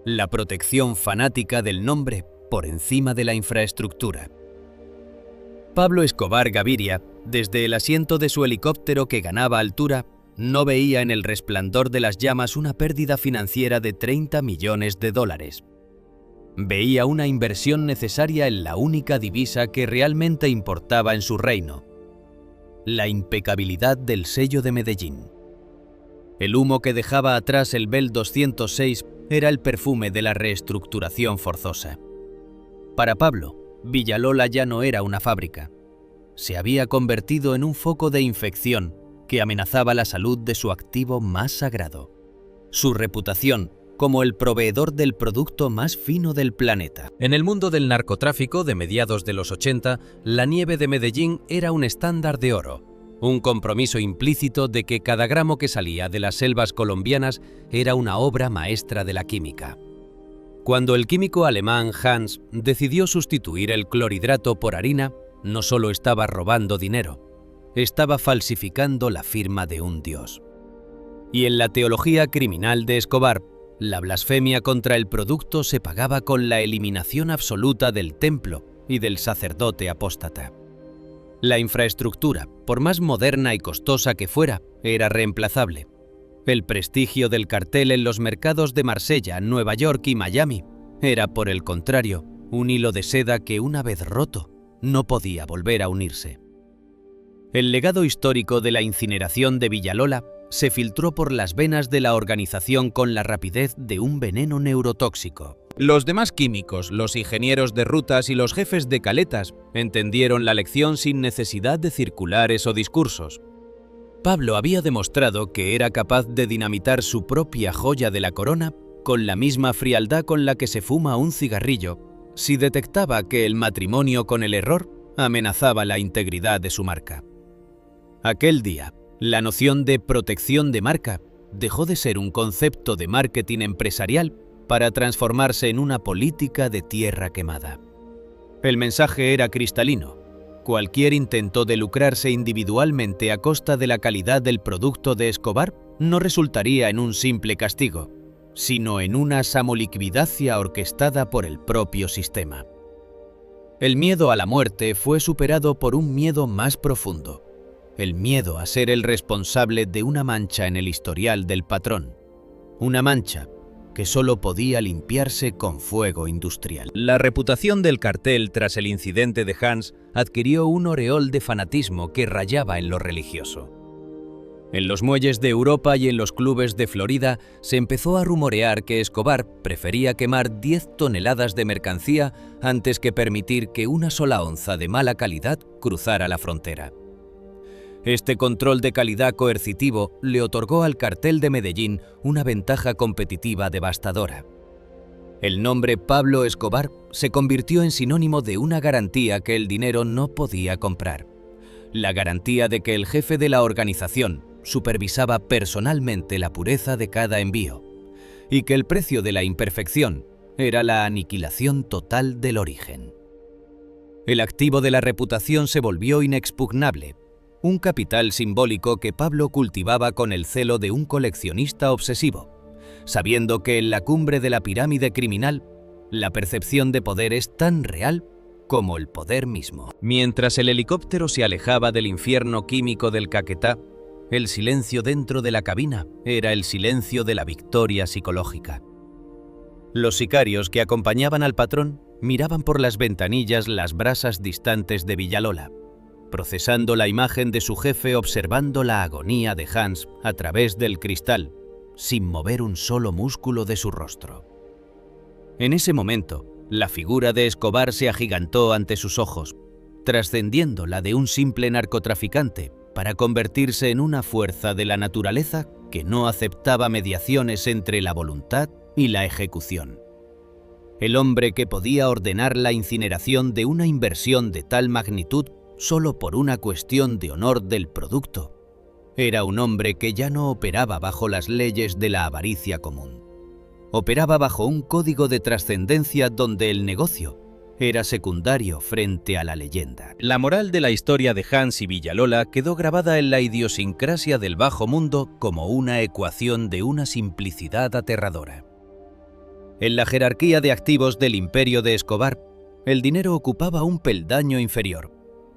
la protección fanática del nombre por encima de la infraestructura. Pablo Escobar Gaviria, desde el asiento de su helicóptero que ganaba altura, no veía en el resplandor de las llamas una pérdida financiera de 30 millones de dólares. Veía una inversión necesaria en la única divisa que realmente importaba en su reino: la impecabilidad del sello de Medellín. El humo que dejaba atrás el Bell 206 era el perfume de la reestructuración forzosa. Para Pablo, Villalola ya no era una fábrica. Se había convertido en un foco de infección que amenazaba la salud de su activo más sagrado, su reputación como el proveedor del producto más fino del planeta. En el mundo del narcotráfico de mediados de los 80, la nieve de Medellín era un estándar de oro, un compromiso implícito de que cada gramo que salía de las selvas colombianas era una obra maestra de la química. Cuando el químico alemán Hans decidió sustituir el clorhidrato por harina, no solo estaba robando dinero, estaba falsificando la firma de un dios. Y en la teología criminal de Escobar, la blasfemia contra el producto se pagaba con la eliminación absoluta del templo y del sacerdote apóstata. La infraestructura, por más moderna y costosa que fuera, era reemplazable. El prestigio del cartel en los mercados de Marsella, Nueva York y Miami era, por el contrario, un hilo de seda que, una vez roto, no podía volver a unirse. El legado histórico de la incineración de Villalola se filtró por las venas de la organización con la rapidez de un veneno neurotóxico. Los demás químicos, los ingenieros de rutas y los jefes de caletas entendieron la lección sin necesidad de circulares o discursos. Pablo había demostrado que era capaz de dinamitar su propia joya de la corona con la misma frialdad con la que se fuma un cigarrillo si detectaba que el matrimonio con el error amenazaba la integridad de su marca. Aquel día, la noción de protección de marca dejó de ser un concepto de marketing empresarial para transformarse en una política de tierra quemada. El mensaje era cristalino. Cualquier intento de lucrarse individualmente a costa de la calidad del producto de Escobar no resultaría en un simple castigo, sino en una samoliquidacia orquestada por el propio sistema. El miedo a la muerte fue superado por un miedo más profundo, el miedo a ser el responsable de una mancha en el historial del patrón, una mancha que solo podía limpiarse con fuego industrial. La reputación del cartel tras el incidente de Hans adquirió un aureol de fanatismo que rayaba en lo religioso. En los muelles de Europa y en los clubes de Florida se empezó a rumorear que Escobar prefería quemar 10 toneladas de mercancía antes que permitir que una sola onza de mala calidad cruzara la frontera. Este control de calidad coercitivo le otorgó al cartel de Medellín una ventaja competitiva devastadora. El nombre Pablo Escobar se convirtió en sinónimo de una garantía que el dinero no podía comprar. La garantía de que el jefe de la organización supervisaba personalmente la pureza de cada envío y que el precio de la imperfección era la aniquilación total del origen. El activo de la reputación se volvió inexpugnable, un capital simbólico que Pablo cultivaba con el celo de un coleccionista obsesivo, sabiendo que en la cumbre de la pirámide criminal, la percepción de poder es tan real como el poder mismo. Mientras el helicóptero se alejaba del infierno químico del Caquetá, el silencio dentro de la cabina era el silencio de la victoria psicológica. Los sicarios que acompañaban al patrón miraban por las ventanillas las brasas distantes de Villalola, procesando la imagen de su jefe, observando la agonía de Hans a través del cristal, sin mover un solo músculo de su rostro. En ese momento, la figura de Escobar se agigantó ante sus ojos, trascendiendo la de un simple narcotraficante para convertirse en una fuerza de la naturaleza que no aceptaba mediaciones entre la voluntad y la ejecución. El hombre que podía ordenar la incineración de una inversión de tal magnitud solo por una cuestión de honor del producto, era un hombre que ya no operaba bajo las leyes de la avaricia común. Operaba bajo un código de trascendencia donde el negocio era secundario frente a la leyenda. La moral de la historia de Hans y Villalola quedó grabada en la idiosincrasia del bajo mundo como una ecuación de una simplicidad aterradora. En la jerarquía de activos del imperio de Escobar, el dinero ocupaba un peldaño inferior.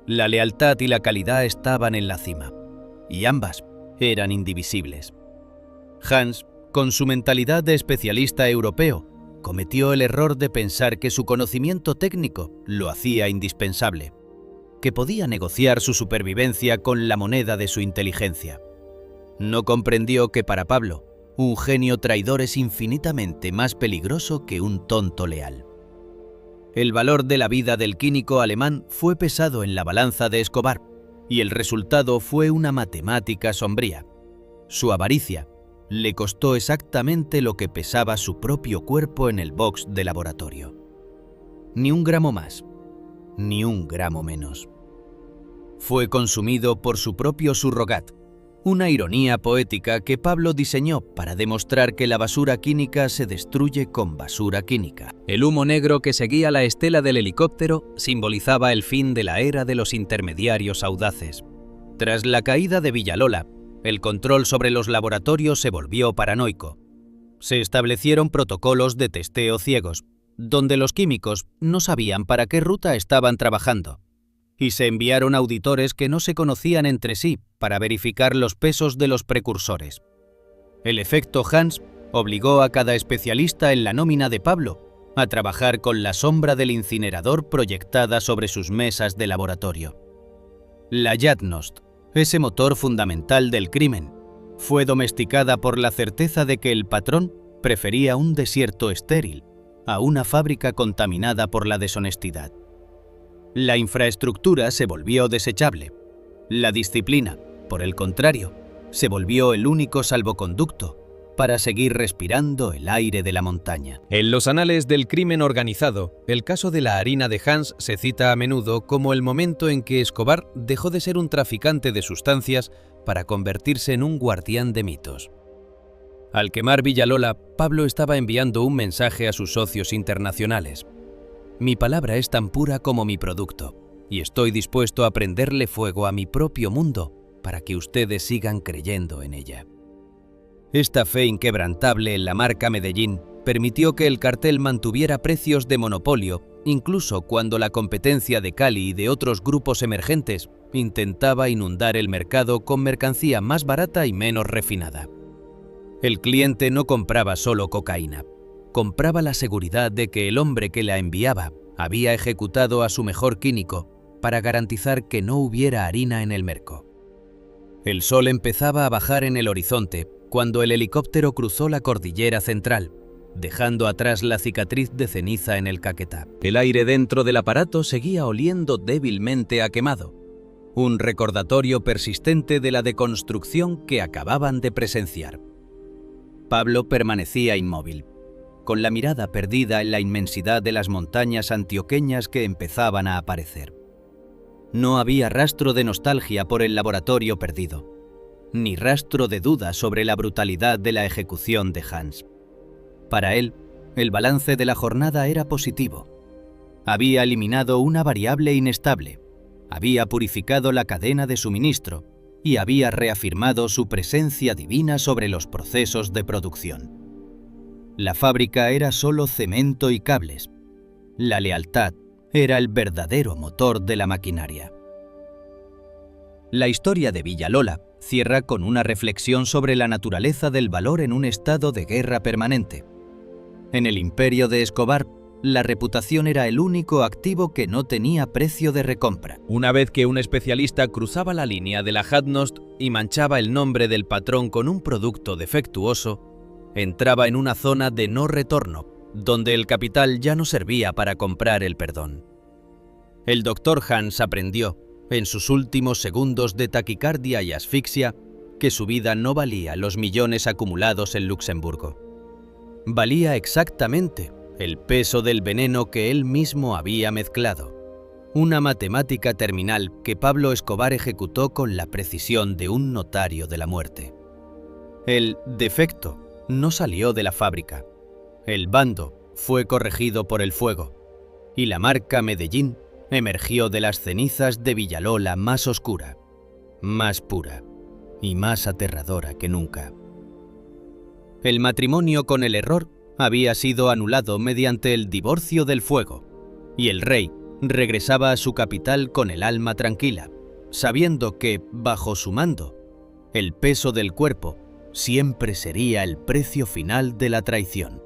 La lealtad y la calidad estaban en la cima, y ambas eran indivisibles. Hans, con su mentalidad de especialista europeo, cometió el error de pensar que su conocimiento técnico lo hacía indispensable, que podía negociar su supervivencia con la moneda de su inteligencia. No comprendió que para Pablo, un genio traidor es infinitamente más peligroso que un tonto leal. El valor de la vida del químico alemán fue pesado en la balanza de Escobar, y el resultado fue una matemática sombría. Su avaricia le costó exactamente lo que pesaba su propio cuerpo en el box de laboratorio. Ni un gramo más, ni un gramo menos. Fue consumido por su propio surrogat, Una ironía poética que Pablo diseñó para demostrar que la basura química se destruye con basura química. El humo negro que seguía la estela del helicóptero simbolizaba el fin de la era de los intermediarios audaces. Tras la caída de Villalola, el control sobre los laboratorios se volvió paranoico. Se establecieron protocolos de testeo ciegos, donde los químicos no sabían para qué ruta estaban trabajando, y se enviaron auditores que no se conocían entre sí para verificar los pesos de los precursores. El efecto Hans obligó a cada especialista en la nómina de Pablo a trabajar con la sombra del incinerador proyectada sobre sus mesas de laboratorio. La Yadnost, ese motor fundamental del crimen, fue domesticada por la certeza de que el patrón prefería un desierto estéril a una fábrica contaminada por la deshonestidad. La infraestructura se volvió desechable. La disciplina, por el contrario, se volvió el único salvoconducto para seguir respirando el aire de la montaña. En los anales del crimen organizado, el caso de la harina de Hans se cita a menudo como el momento en que Escobar dejó de ser un traficante de sustancias para convertirse en un guardián de mitos. Al quemar Villalola, Pablo estaba enviando un mensaje a sus socios internacionales. Mi palabra es tan pura como mi producto, y estoy dispuesto a prenderle fuego a mi propio mundo para que ustedes sigan creyendo en ella. Esta fe inquebrantable en la marca Medellín permitió que el cartel mantuviera precios de monopolio, incluso cuando la competencia de Cali y de otros grupos emergentes intentaba inundar el mercado con mercancía más barata y menos refinada. El cliente no compraba solo cocaína. Compraba la seguridad de que el hombre que la enviaba había ejecutado a su mejor químico para garantizar que no hubiera harina en el mercado. El sol empezaba a bajar en el horizonte cuando el helicóptero cruzó la cordillera central, dejando atrás la cicatriz de ceniza en el Caquetá. El aire dentro del aparato seguía oliendo débilmente a quemado, un recordatorio persistente de la deconstrucción que acababan de presenciar. Pablo permanecía inmóvil, con la mirada perdida en la inmensidad de las montañas antioqueñas que empezaban a aparecer. No había rastro de nostalgia por el laboratorio perdido, ni rastro de duda sobre la brutalidad de la ejecución de Hans. Para él, el balance de la jornada era positivo. Había eliminado una variable inestable, había purificado la cadena de suministro y había reafirmado su presencia divina sobre los procesos de producción. La fábrica era solo cemento y cables. La lealtad era el verdadero motor de la maquinaria. La historia de Villalola cierra con una reflexión sobre la naturaleza del valor en un estado de guerra permanente. En el imperio de Escobar, la reputación era el único activo que no tenía precio de recompra. Una vez que un especialista cruzaba la línea de la Yadnost y manchaba el nombre del patrón con un producto defectuoso, entraba en una zona de no retorno, donde el capital ya no servía para comprar el perdón. El Dr. Hans aprendió, en sus últimos segundos de taquicardia y asfixia, que su vida no valía los millones acumulados en Luxemburgo. Valía exactamente el peso del veneno que él mismo había mezclado, una matemática terminal que Pablo Escobar ejecutó con la precisión de un notario de la muerte. El defecto no salió de la fábrica. El bando fue corregido por el fuego, y la marca Medellín emergió de las cenizas de Villalola más oscura, más pura y más aterradora que nunca. El matrimonio con el error había sido anulado mediante el divorcio del fuego, y el rey regresaba a su capital con el alma tranquila, sabiendo que, bajo su mando, el peso del cuerpo siempre sería el precio final de la traición.